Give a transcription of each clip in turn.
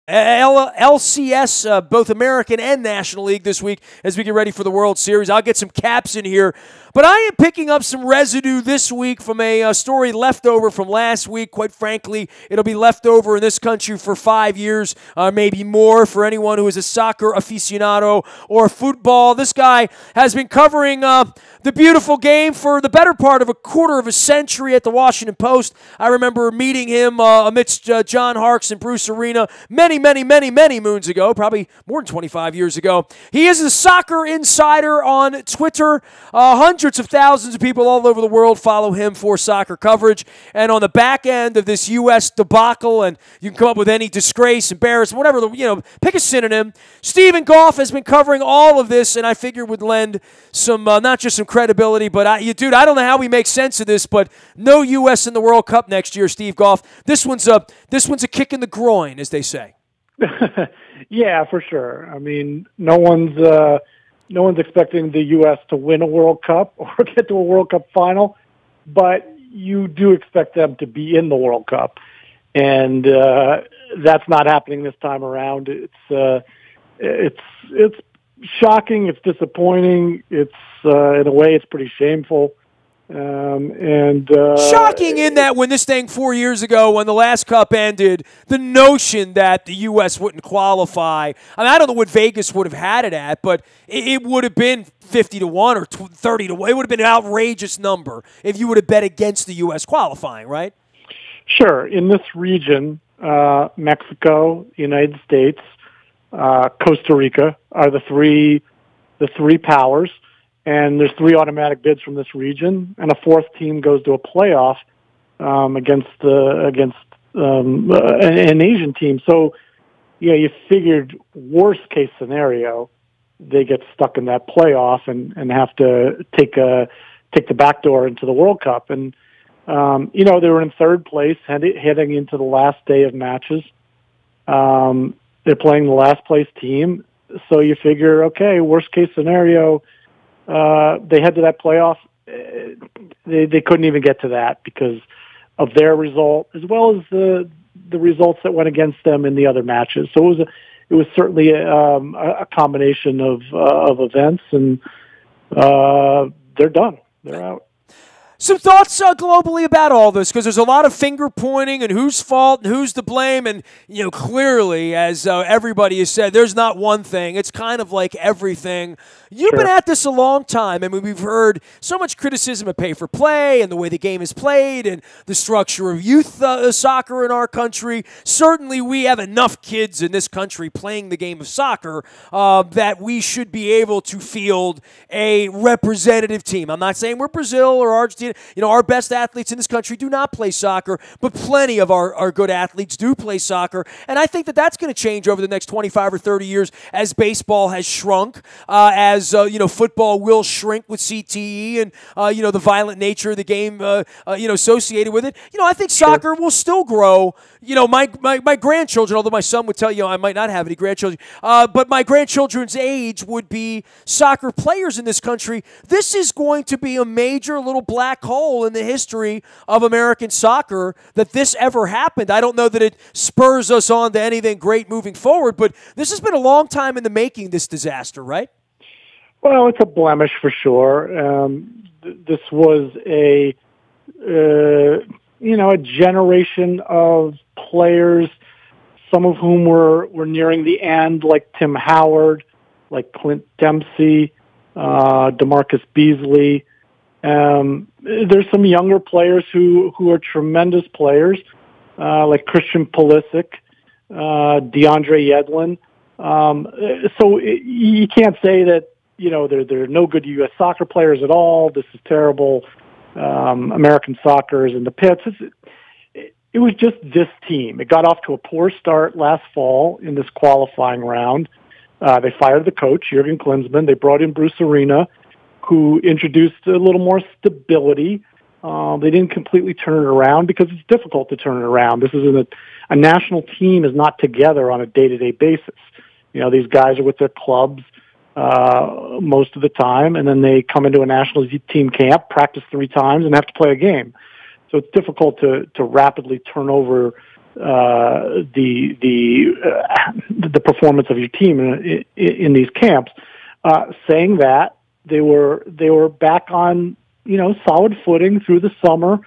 LCS, both American and National League this week as we get ready for the World Series. I'll get some caps in here. But I am picking up some residue this week from a story left over from last week. Quite frankly, it'll be left over in this country for 5 years, maybe more, for anyone who is a soccer aficionado or football. This guy has been covering the beautiful game for the better part of a quarter of a century at the Washington Post. I remember meeting him amidst John Harkes and Bruce Arena many moons ago, probably more than 25 years ago. He is a soccer insider on Twitter. Hundreds of thousands of people all over the world follow him for soccer coverage. And on the back end of this U.S. debacle, and you can come up with any disgrace, embarrassment, whatever, pick a synonym. Stephen Goff has been covering all of this, and I figured would lend some, not just some credibility, but I don't know how we make sense of this, but no U.S. in the World Cup next year, Steve Goff. This one's a kick in the groin, as they say. Yeah, for sure. I mean, no one's expecting the U.S. to win a World Cup or get to a World Cup final, but you do expect them to be in the World Cup, and that's not happening this time around. It's shocking. It's disappointing. It's in a way, it's pretty shameful. Shocking in that when this thing 4 years ago, when the last Cup ended, the notion that the U.S. wouldn't qualify, I mean, I don't know what Vegas would have had it at, but it would have been 50-1 or 30-1. It would have been an outrageous number if you would have bet against the U.S. qualifying, right? Sure. In this region, Mexico, United States, Costa Rica are the three powers. And there's 3 automatic bids from this region, and a 4th team goes to a playoff against an Asian team. So, yeah, you figured worst case scenario, they get stuck in that playoff and have to take the back door into the World Cup. And they were in 3rd place heading into the last day of matches. They're playing the last place team, so you figure, okay, worst case scenario. They head to that playoff. They couldn't even get to that because of their result, as well as the results that went against them in the other matches. So it was certainly a combination of events, and they're done. They're out. Some thoughts globally about all this, because there's a lot of finger pointing and whose fault and who's to blame. And, clearly, as everybody has said, there's not one thing. It's kind of like everything. You've been at this a long time. I mean, we've heard so much criticism of pay-for-play and the way the game is played and the structure of youth soccer in our country. Certainly, we have enough kids in this country playing the game of soccer that we should be able to field a representative team. I'm not saying we're Brazil or Argentina. Our best athletes in this country do not play soccer, but plenty of our good athletes do play soccer. And I think that that's going to change over the next 25 or 30 years as baseball has shrunk, as football will shrink with CTE and, the violent nature of the game, associated with it. I think soccer will still grow. My grandchildren, although my son would tell you I might not have any grandchildren, but my grandchildren's age would be soccer players in this country. This is going to be a major little black hole in the history of American soccer that this ever happened. I don't know that it spurs us on to anything great moving forward, but this has been a long time in the making, this disaster, right? Well, it's a blemish for sure. This was a generation of players, some of whom were nearing the end, like Tim Howard, like Clint Dempsey, DeMarcus Beasley. There's some younger players who are tremendous players, like Christian Pulisic, DeAndre Yedlin. So you can't say that, there are no good U.S. soccer players at all. This is terrible. American soccer is in the pits. It was just this team. It got off to a poor start last fall in this qualifying round. They fired the coach, Jurgen Klinsmann. They brought in Bruce Arena, who introduced a little more stability. They didn't completely turn it around because it's difficult to turn it around. This is a national team is not together on a day-to-day basis. These guys are with their clubs most of the time, and then they come into a national team camp, practice 3 times, and have to play a game. So it's difficult to rapidly turn over the performance of your team in these camps. Saying that, they were back on solid footing through the summer.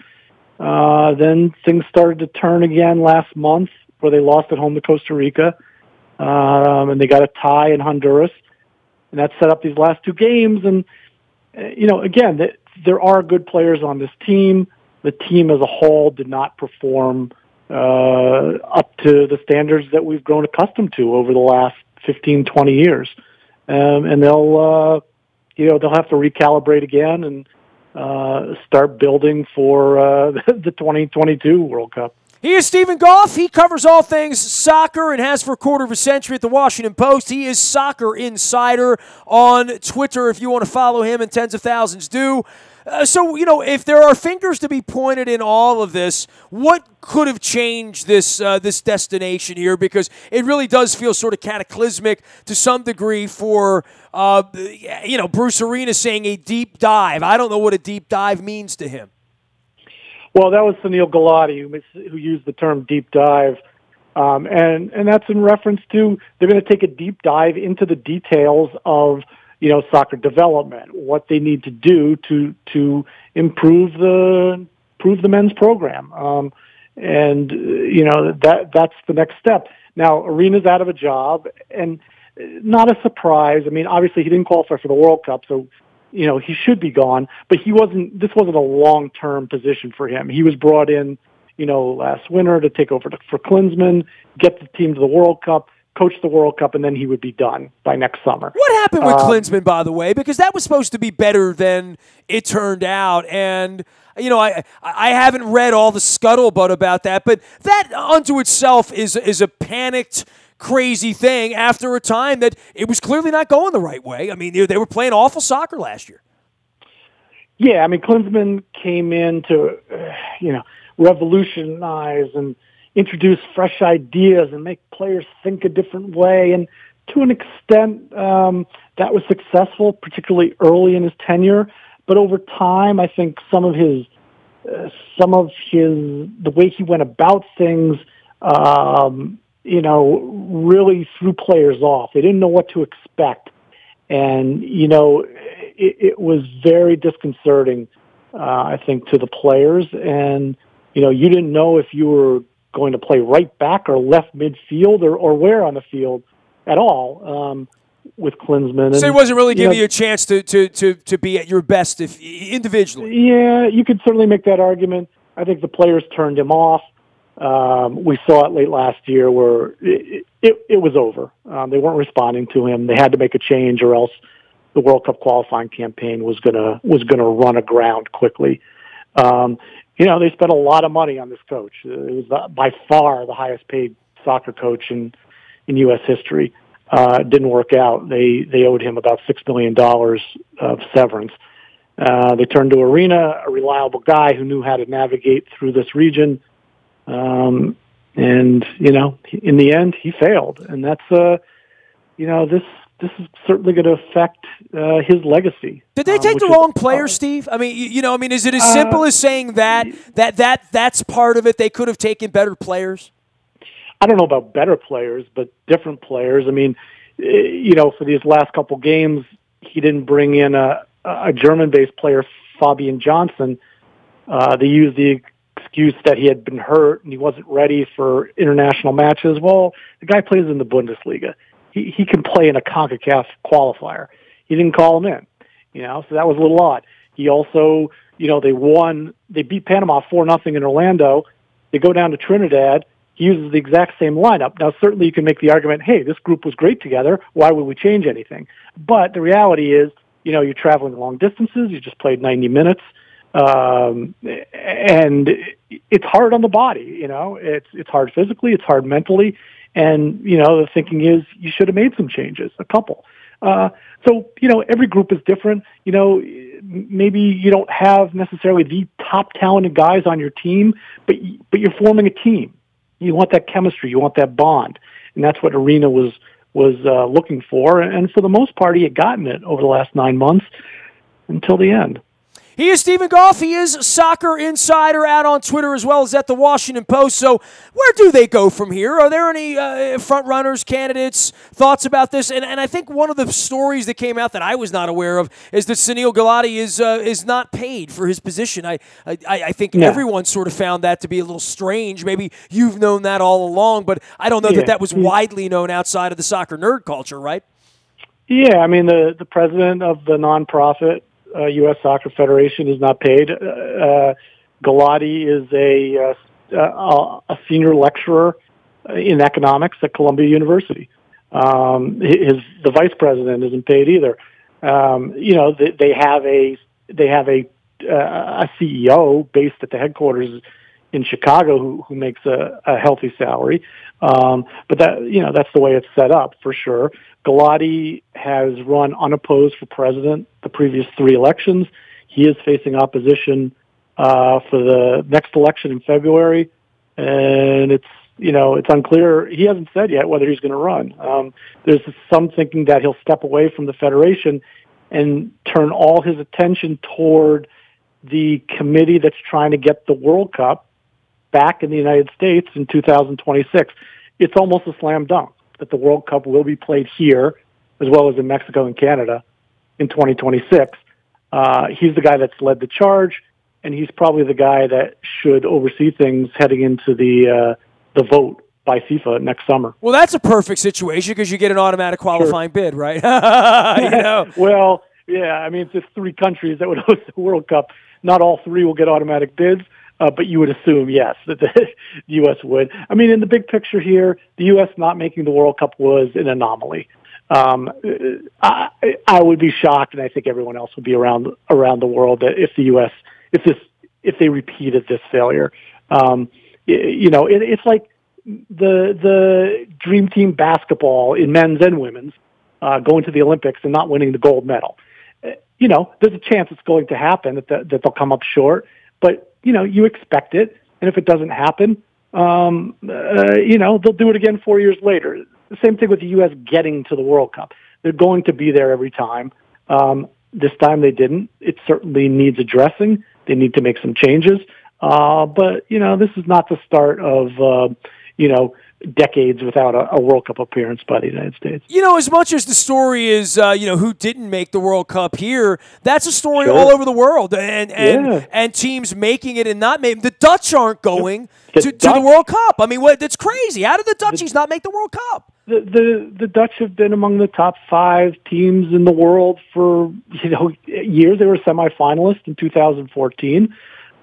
Then things started to turn again last month, where they lost at home to Costa Rica, and they got a tie in Honduras, and that set up these last two games. And again, there are good players on this team. The team as a whole did not perform up to the standards that we've grown accustomed to over the last 15, 20 years. And they'll have to recalibrate again and start building for the 2022 World Cup. He is Stephen Goff. He covers all things soccer and has for a quarter of a century at the Washington Post. He is Soccer Insider on Twitter if you want to follow him, and tens of thousands do. So, if there are fingers to be pointed in all of this, what could have changed this destination here? Because it really does feel sort of cataclysmic to some degree for, Bruce Arena saying a deep dive. I don't know what a deep dive means to him. Well, that was Sunil Gulati who used the term deep dive. And that's in reference to they're going to take a deep dive into the details of soccer development, what they need to do to improve the men's program. That's the next step. Now, Arena's out of a job, and not a surprise. I mean, obviously he didn't qualify for the World Cup, so he should be gone, but this wasn't a long-term position for him. He was brought in, last winter to take over for Klinsmann, get the team to the World Cup, coach the World Cup, and then he would be done by next summer. What happened with Klinsmann, by the way? Because that was supposed to be better than it turned out. And, I haven't read all the scuttlebutt about that, but that unto itself is a panicked, crazy thing after a time that it was clearly not going the right way. I mean, they were playing awful soccer last year. Yeah, I mean, Klinsmann came in to, revolutionize and introduce fresh ideas and make players think a different way. And to an extent, that was successful, particularly early in his tenure. But over time, I think some of the way he went about things, really threw players off. They didn't know what to expect. And, it was very disconcerting, I think, to the players. And, you didn't know if you were going to play right back or left midfield or where on the field at all with Klinsmann. So he wasn't really giving you a chance to be at your best individually. Yeah, you could certainly make that argument. I think the players turned him off. We saw it late last year where it was over. They weren't responding to him. They had to make a change, or else the World Cup qualifying campaign was gonna run aground quickly. They spent a lot of money on this coach. It was by far the highest paid soccer coach in U.S. history. It didn't work out. They owed him about $6 million of severance. They turned to Arena, a reliable guy who knew how to navigate through this region. And, in the end, he failed. And that's, this is certainly going to affect his legacy. Did they take the wrong player, Steve? I mean, is it as simple as saying that's part of it? They could have taken better players? I don't know about better players, but different players. I mean, for these last couple games, he didn't bring in a German-based player, Fabian Johnson. They used the excuse that he had been hurt and he wasn't ready for international matches. Well, the guy plays in the Bundesliga. He can play in a CONCACAF qualifier. He didn't call him in, so that was a little odd. He also, they beat Panama 4-0 in Orlando. They go down to Trinidad. He uses the exact same lineup. Now, certainly you can make the argument, hey, this group was great together. Why would we change anything? But the reality is, you're traveling long distances. You just played 90 minutes. And it's hard on the body, it's hard physically, it's hard mentally. And, the thinking is you should have made some changes, a couple. So, every group is different. Maybe you don't have necessarily the top talented guys on your team, but you're forming a team. You want that chemistry, you want that bond. And that's what Arena was looking for. And for the most part, he had gotten it over the last 9 months until the end. He is Stephen Goff. He is Soccer Insider out on Twitter as well as at the Washington Post. So where do they go from here? Are there any front runners, candidates, thoughts about this? And I think one of the stories that came out that I was not aware of is that Sunil Gulati is not paid for his position. I think everyone sort of found that to be a little strange. Maybe you've known that all along, but I don't know that was widely known outside of the soccer nerd culture, right? Yeah, I mean, the president of the nonprofit U.S. Soccer Federation is not paid. Gulati is a senior lecturer in economics at Columbia University. The vice president isn't paid either. They have a CEO based at the headquarters in Chicago who makes a healthy salary. But that's the way it's set up for sure. Gulati has run unopposed for president the previous 3 elections. He is facing opposition for the next election in February, and it's unclear. He hasn't said yet whether he's going to run. There's some thinking that he'll step away from the federation and turn all his attention toward the committee that's trying to get the World Cup back in the United States in 2026. It's almost a slam dunk that the World Cup will be played here as well as in Mexico and Canada in 2026. He's the guy that's led the charge, and he's probably the guy that should oversee things heading into the vote by FIFA next summer. Well, that's a perfect situation because you get an automatic qualifying bid, right? Well, yeah, I mean, if there's 3 countries that would host the World Cup, not all 3 will get automatic bids. But you would assume, yes, that the U.S. would. I mean, in the big picture here, the U.S. not making the World Cup was an anomaly. I would be shocked, and I think everyone else would be around the world, that if the U.S. if they repeated this failure. It's like the dream team basketball in men's and women's going to the Olympics and not winning the gold medal. There's a chance it's going to happen that they'll come up short, but you expect it, and if it doesn't happen, they'll do it again 4 years later. The same thing with the U.S. getting to the World Cup. They're going to be there every time. This time they didn't. It certainly needs addressing. They need to make some changes. But this is not the start of, decades without a World Cup appearance by the United States. As much as the story is, who didn't make the World Cup here, that's a story all over the world, and teams making it and not making. The Dutch aren't going to the World Cup. I mean, that's crazy. How did the Dutchies not make the World Cup? The Dutch have been among the top 5 teams in the world for years. They were semifinalists in 2014.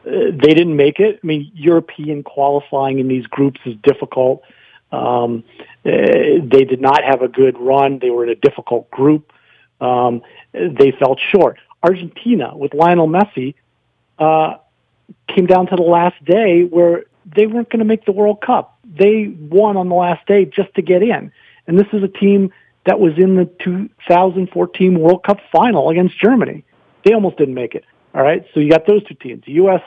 They didn't make it. I mean, European qualifying in these groups is difficult. They did not have a good run. They were in a difficult group. They fell short. Argentina, with Lionel Messi, came down to the last day where they weren't going to make the World Cup. They won on the last day just to get in. And this is a team that was in the 2014 World Cup final against Germany. They almost didn't make it. All right, so you got those 2 teams. The U.S.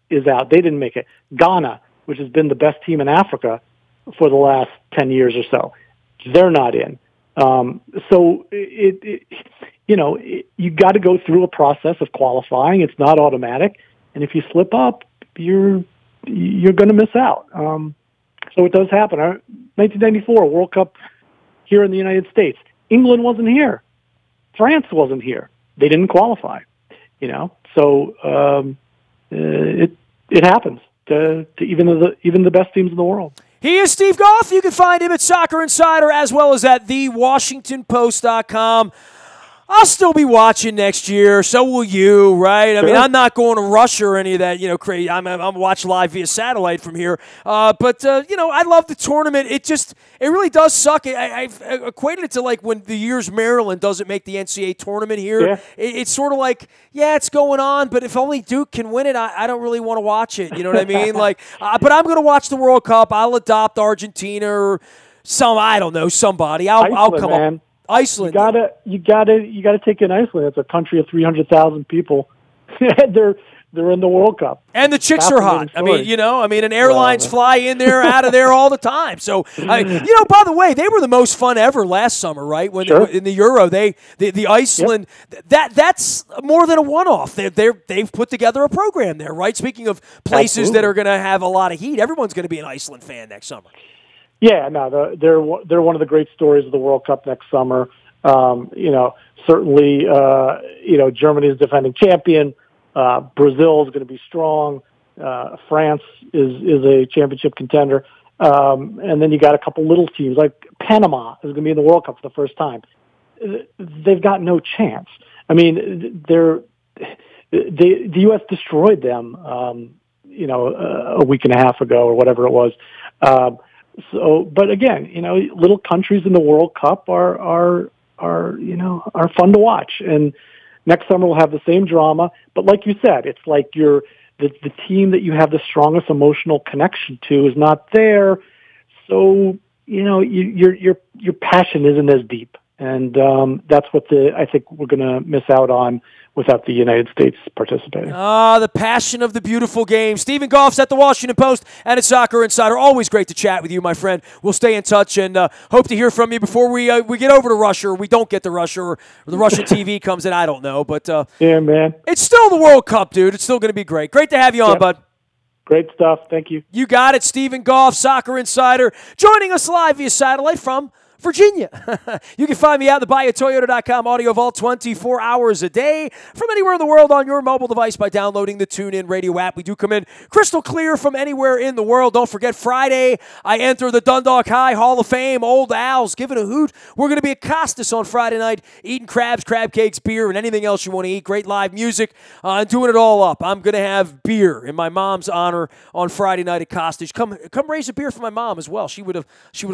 is out. They didn't make it. Ghana, which has been the best team in Africa for the last 10 years or so, they're not in. So you got to go through a process of qualifying. It's not automatic, and if you slip up, you're going to miss out. So it does happen. 1994 World Cup here in the United States. England wasn't here. France wasn't here. They didn't qualify. So it happens to even the best teams in the world. He is Steve Goff. You can find him at Soccer Insider as well as at TheWashingtonPost.com. I'll still be watching next year. So will you, right? I mean, I'm not going to Russia or any of that, crazy. I'm watching live via satellite from here. But I love the tournament. It really does suck. I've equated it to like when the years Maryland doesn't make the NCAA tournament here. Yeah. It's sort of like, it's going on, but if only Duke can win it, I don't really want to watch it. You know what I mean? But I'm going to watch the World Cup. I'll adopt Argentina or somebody. I'll come up. Iceland. You gotta take in Iceland. It's a country of 300,000 people. they're they're in the World Cup. And the chicks are hot. Story. And airlines fly in there, out of there all the time. So, by the way, they were the most fun ever last summer, right? When in the Euro, the Iceland, that's more than a one-off. They've put together a program there, right? Speaking of places that are going to have a lot of heat, everyone's going to be an Iceland fan next summer. Yeah, no, they're one of the great stories of the World Cup next summer. Certainly, Germany is defending champion. Brazil is going to be strong. France is a championship contender. And then you got a couple little teams like Panama is going to be in the World Cup for the first time. They've got no chance. I mean, the U.S. destroyed them, a week and a half ago or whatever it was. But again, little countries in the World Cup are fun to watch. And next summer we'll have the same drama. But like you said, it's like the team that you have the strongest emotional connection to is not there. So, your passion isn't as deep. And that's what I think we're going to miss out on without the United States participating. The passion of the beautiful game. Stephen Goff's at the Washington Post and at Soccer Insider. Always great to chat with you, my friend. We'll stay in touch and hope to hear from you before we get over to Russia, or we don't get to Russia, or the Russian TV comes in. I don't know. But yeah, man. It's still the World Cup, dude. It's still going to be great. Great to have you on, bud. Great stuff. Thank you. You got it. Stephen Goff, Soccer Insider, joining us live via satellite from Virginia. You can find me out at thebuyatoyota.com audio vault 24 hours a day from anywhere in the world on your mobile device by downloading the TuneIn Radio app. We do come in crystal clear from anywhere in the world. Don't forget, Friday, I enter the Dundalk High Hall of Fame. Old Al's giving a hoot. We're going to be at Costas on Friday night, eating crabs, crab cakes, beer, and anything else you want to eat. Great live music and doing it all up. I'm going to have beer in my mom's honor on Friday night at Costas. Come raise a beer for my mom as well. She would have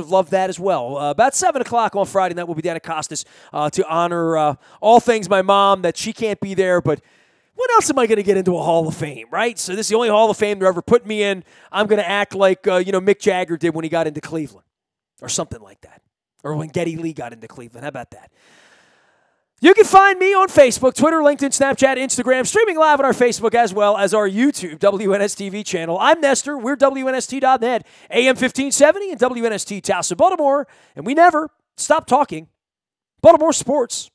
loved that as well. About 7 o'clock on Friday night, we'll be down at Costas to honor all things my mom, that she can't be there, but what else am I going to get into a Hall of Fame, right? So this is the only Hall of Fame to ever put me in. I'm going to act like, Mick Jagger did when he got into Cleveland, or something like that, or when Geddy Lee got into Cleveland. How about that? You can find me on Facebook, Twitter, LinkedIn, Snapchat, Instagram, streaming live on our Facebook as well as our YouTube WNSTV channel. I'm Nestor. We're WNST.net, AM 1570 and WNST Towson, Baltimore, and we never stop talking Baltimore sports.